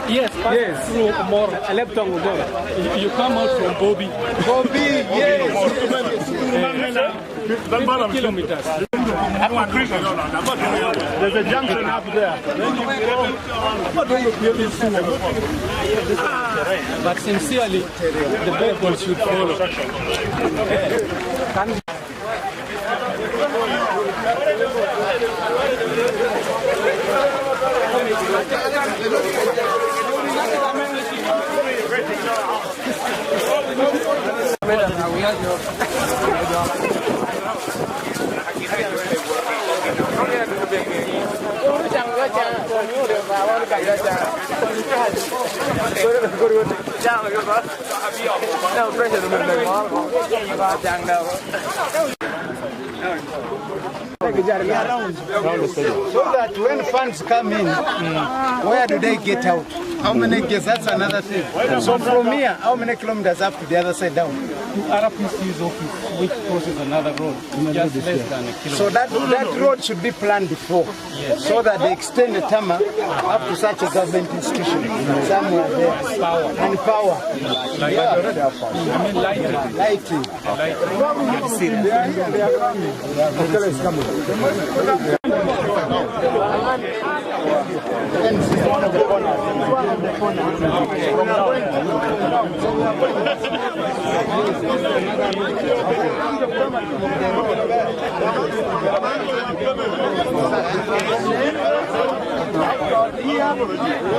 Yes, through more left on you come out from Bobby, yes. 50 kilometers. There's a junction up there. But sincerely, the people should follow. So that when funds come in, where do they get out? How many gates? That's another thing. So from here, how many kilometers up to the other side down? To RPC's office, which crosses another road, just less than a kilometer. So that road should be planned before, so that they extend the tarmac up to such a government institution somewhere there. And power. Like already have power. I mean lighting. They are coming.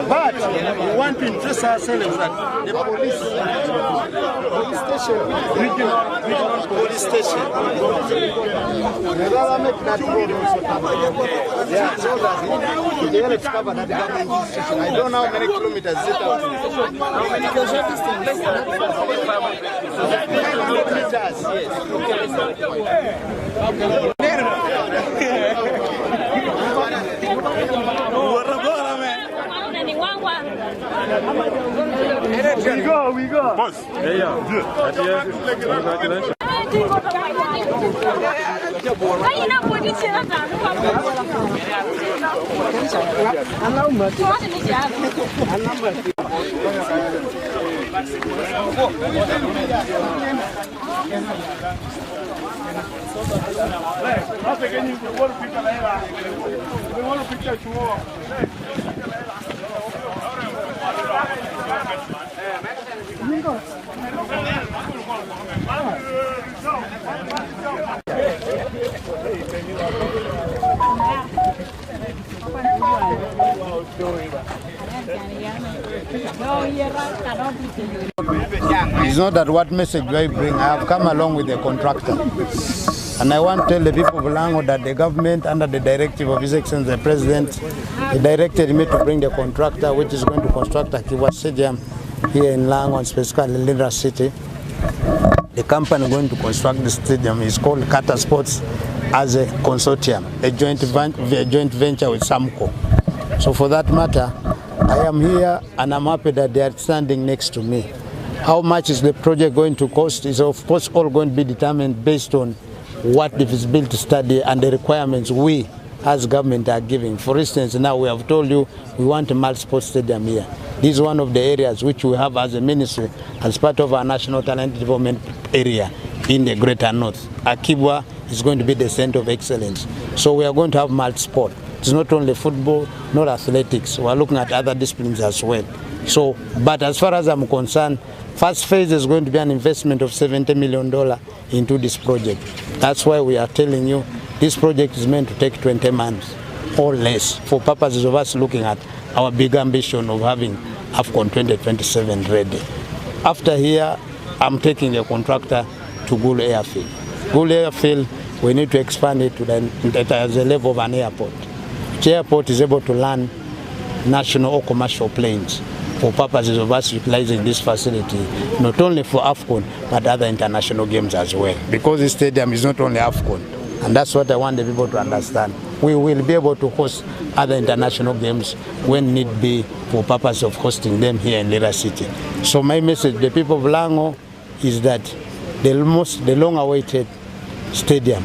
But we want to interest ourselves that the police station, regional police station, yeah, so that they will cover that government station. I don't know how many kilometers is it out. How many kilometers? We go. Boss. It's not that what message do I bring. I have come along with a contractor. And I want to tell the people of Lango that the government, under the directive of His Excellency the President, he directed me to bring the contractor which is going to construct Akii Stadium here in Lango, and specifically in Lindra City. The company going to construct the stadium is called Kata Sports as a consortium, a joint venture with Samco. So for that matter, I am here and I'm happy that they are standing next to me. How much is the project going to cost is of course all going to be determined based on what the feasibility study and the requirements we as government are giving. For instance, now we have told you we want a multi-sport stadium here. This is one of the areas which we have as a ministry as part of our national talent development area in the Greater North. Akii is going to be the center of excellence. So we are going to have multi-sport. It's not only football, not athletics. We are looking at other disciplines as well. So, but as far as I'm concerned, first phase is going to be an investment of $70 million into this project. That's why we are telling you this project is meant to take 20 months or less for purposes of us looking at our big ambition of having AFCON 2027 ready. After here, I'm taking the contractor to Gulu Airfield. Gulu Airfield, we need to expand it to the level of an airport. Which airport is able to land national or commercial planes for purposes of us utilizing this facility, not only for AFCON, but other international games as well. Because this stadium is not only AFCON, and that's what I want the people to understand. We will be able to host other international games when need be for purpose of hosting them here in Lira City. So my message to the people of Lango is that the long-awaited stadium,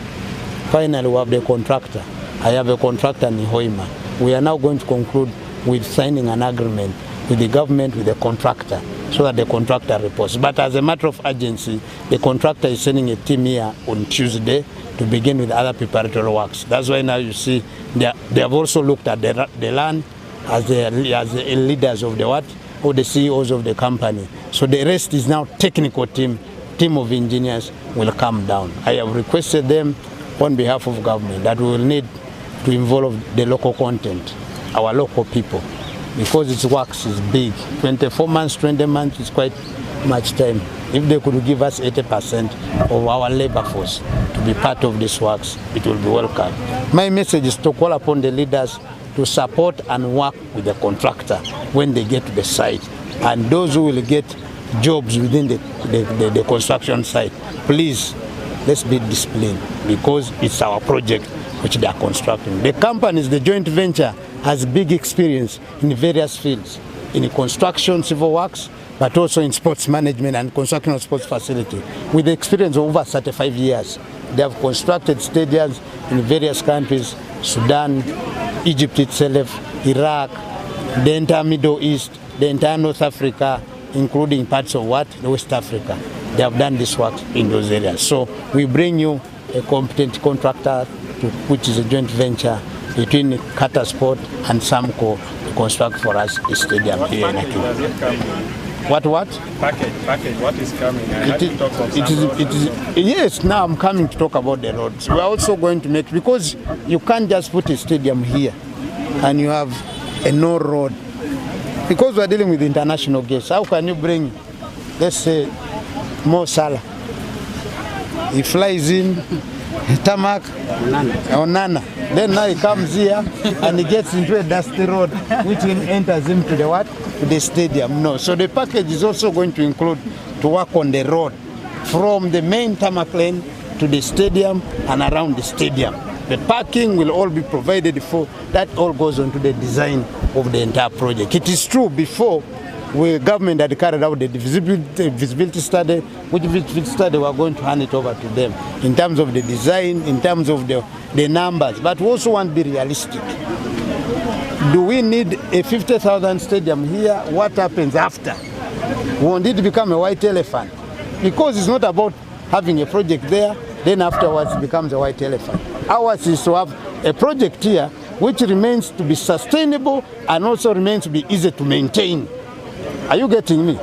finally we have the contractor. I have a contractor in Hoima. We are now going to conclude with signing an agreement with the government, with the contractor, so that the contractor reports. But as a matter of urgency, the contractor is sending a team here on Tuesday to begin with other preparatory works. That's why now you see they have also looked at the land as the leaders of the or the CEOs of the company. So the rest is now technical team of engineers will come down. I have requested them on behalf of government that we will need to involve the local content, our local people, because its works is big. 24 months, 20 months is quite much time. If they could give us 80% of our labor force to be part of this works, it will be welcome. My message is to call upon the leaders to support and work with the contractor when they get to the site. And those who will get jobs within the construction site, please, let's be disciplined, because it's our project which they are constructing. The companies, the joint venture, has big experience in various fields, in construction, civil works, but also in sports management and construction of sports facility. With the experience of over 35 years, they have constructed stadiums in various countries, Sudan, Egypt itself, Iraq, the entire Middle East, the entire North Africa, including parts of West Africa. They have done this work in those areas. So we bring you a competent contractor, which is a joint venture between Kata Sport and Samco, construct for us a stadium here in Akii. What? Package, what is coming? Yes, now I'm coming to talk about the roads. We're also going to make, because you can't just put a stadium here and you have a no road. Because we're dealing with international guests, how can you bring, let's say, Mo Salah? He flies in, tarmac, Onana. Then now he comes here and he gets into a dusty road, which then enters him to the what? To the stadium. No. So the package is also going to include to work on the road from the main tarmac lane to the stadium and around the stadium. The parking will all be provided for. That all goes on to the design of the entire project. It is true before the government had carried out the visibility study, which visibility study we are going to hand it over to them in terms of the design, in terms of the numbers. But we also want to be realistic. Do we need a 50,000 stadium here? What happens after? Won't it become a white elephant? Because it's not about having a project there, then afterwards it becomes a white elephant. Ours is to have a project here which remains to be sustainable and also remains to be easy to maintain. Are you getting me?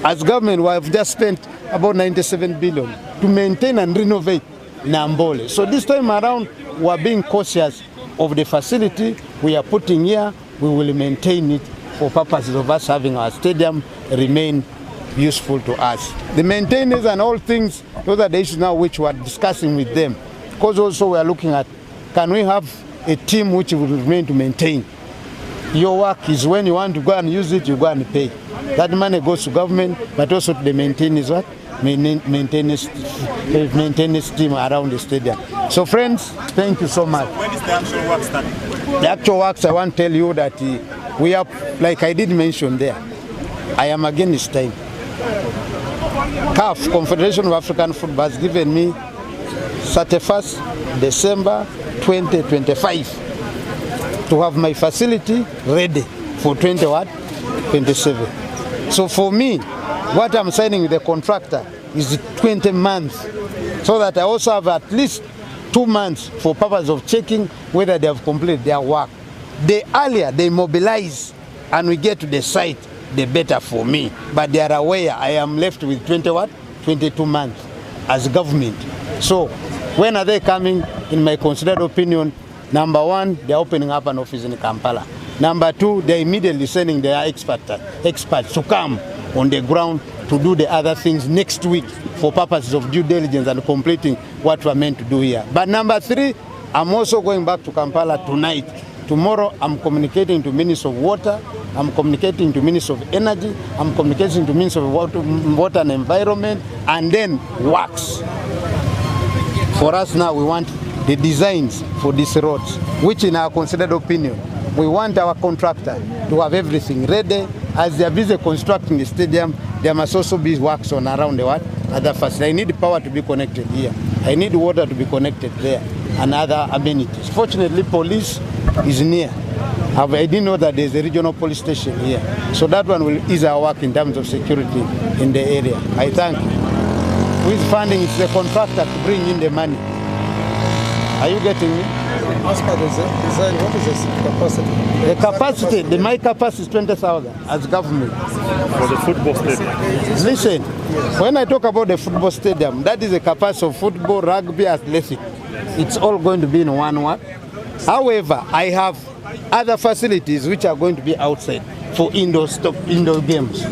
As government, we have just spent about 97 billion to maintain and renovate Nambole. So this time around, we are being cautious of the facility we are putting here. We will maintain it for purposes of us having our stadium remain useful to us. The maintenance and all things, those are the issues now which we are discussing with them. Because also we are looking at, can we have a team which will remain to maintain? Your work is when you want to go and use it, you go and pay. That money goes to government, but also to the maintenance team around the stadium. So friends, thank you so much. When is the actual work starting? The actual works, I want to tell you that we are, like I did mention there, I am against time. CAF, Confederation of African Football, has given me 31st December 2025 to have my facility ready for 27. So for me, what I'm signing with the contractor is 20 months, so that I also have at least 2 months for purpose of checking whether they have completed their work. The earlier they mobilize and we get to the site, the better for me. But they are aware I am left with 22 months as government. So when are they coming? In my considered opinion, number one, they're opening up an office in Kampala. Number two, they're immediately sending their experts to come on the ground to do the other things next week for purposes of due diligence and completing what we're meant to do here. But number three, I'm also going back to Kampala tonight. Tomorrow, I'm communicating to Minister of Water, I'm communicating to Minister of Energy, I'm communicating to Minister of Water and Environment, and then Works. For us now, we want the designs for these roads, which in our considered opinion, we want our contractor to have everything ready. As they are busy constructing the stadium, there must also be works on around the other facilities. I need power to be connected here. I need water to be connected there and other amenities. Fortunately, police is near. I didn't know that there's a regional police station here. So that one will ease our work in terms of security in the area. I thank you. With funding, it's the contractor to bring in the money. Are you getting me? As per the design, what is the capacity? The capacity, my capacity is 20,000 as government. For the football stadium? Listen, when I talk about the football stadium, that is the capacity of football, rugby, athletic. It's all going to be in one. However, I have other facilities which are going to be outside for indoor games.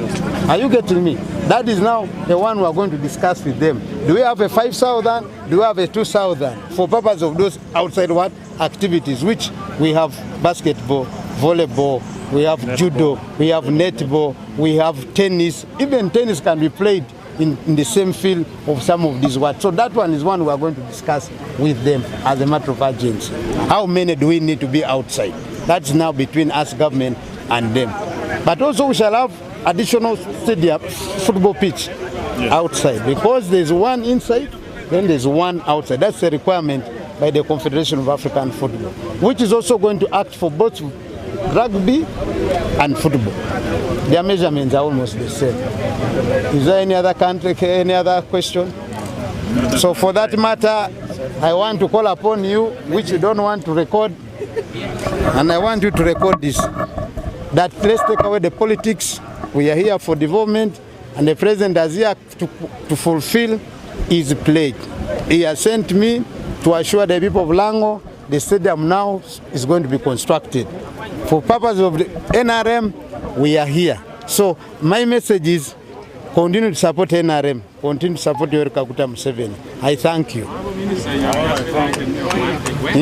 Are you getting me? That is now the one we are going to discuss with them. Do we have a 5,000? Do we have a 2,000? For purpose of those outside activities, which we have basketball, volleyball, we have judo, we have netball, we have tennis. Even tennis can be played in the same field of some of these words. So that one is one we are going to discuss with them as a matter of urgency. How many do we need to be outside? That's now between us, government, and them. But also we shall have additional stadium, football pitch outside, because there's one inside, then there's one outside. That's a requirement by the Confederation of African Football, which is also going to act for both rugby and football. Their measurements are almost the same. Is there any other country, any other question? So for that matter, I want to call upon you, which you don't want to record, and I want you to record this. that let's take away the politics. We are here for development, and the president is here to fulfill his pledge. He has sent me to assure the people of Lango the stadium now is going to be constructed. For purpose of the NRM, we are here. So my message is continue to support NRM, continue to support your Kaguta Museveni. I thank you. When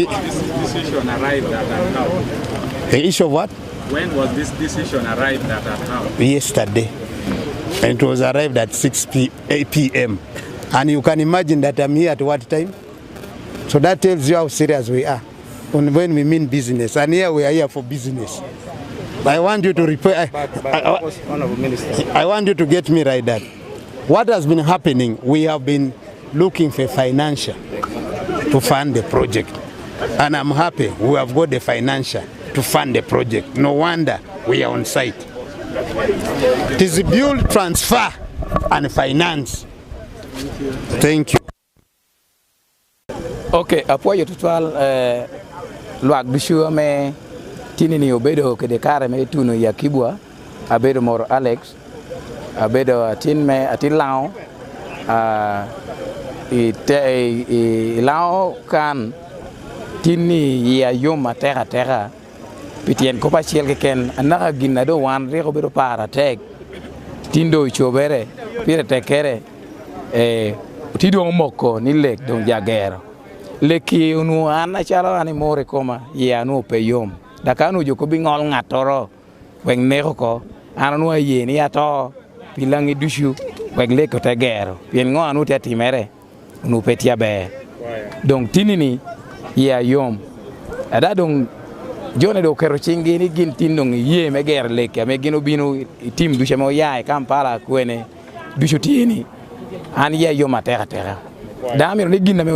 was this decision arrived at house? The issue of what? When was this decision arrived at house? Yesterday. And it was arrived at 8 p.m. And you can imagine that I'm here at what time? So that tells you how serious we are when we mean business. And here we are here for business. I want you to I want you to get me right that. What has been happening, we have been looking for financial to fund the project. And I'm happy we have got the financial to fund the project. No wonder we are on site. It is build, transfer, and finance. Thank you. Okay, apoyo total luak bishua me tini ni obedo ke dekare me tuno ya kibwa abedo mor Alex abedo atin me atin lao lao kan tini ya yoma terra pitien ko pachiel ke ken anaka ginado wan reko bedo para tek tindo chobere pire tekere tido moko ni lek don jagero leki unu ana chalo ani more koma ya no peyom dakanu joko bingol ngatoro weng neko ko anu aye ni ato pilangi dushu weng leko tegero pien ngo anu tetimere unu petia be donc tinini ya yom ada dong jone do kero chingi ni gin tindong ye me ger leke me gino binu tim dushe mo yae Kampala kwene dushu tini an ya yom atera damiro ni gin na me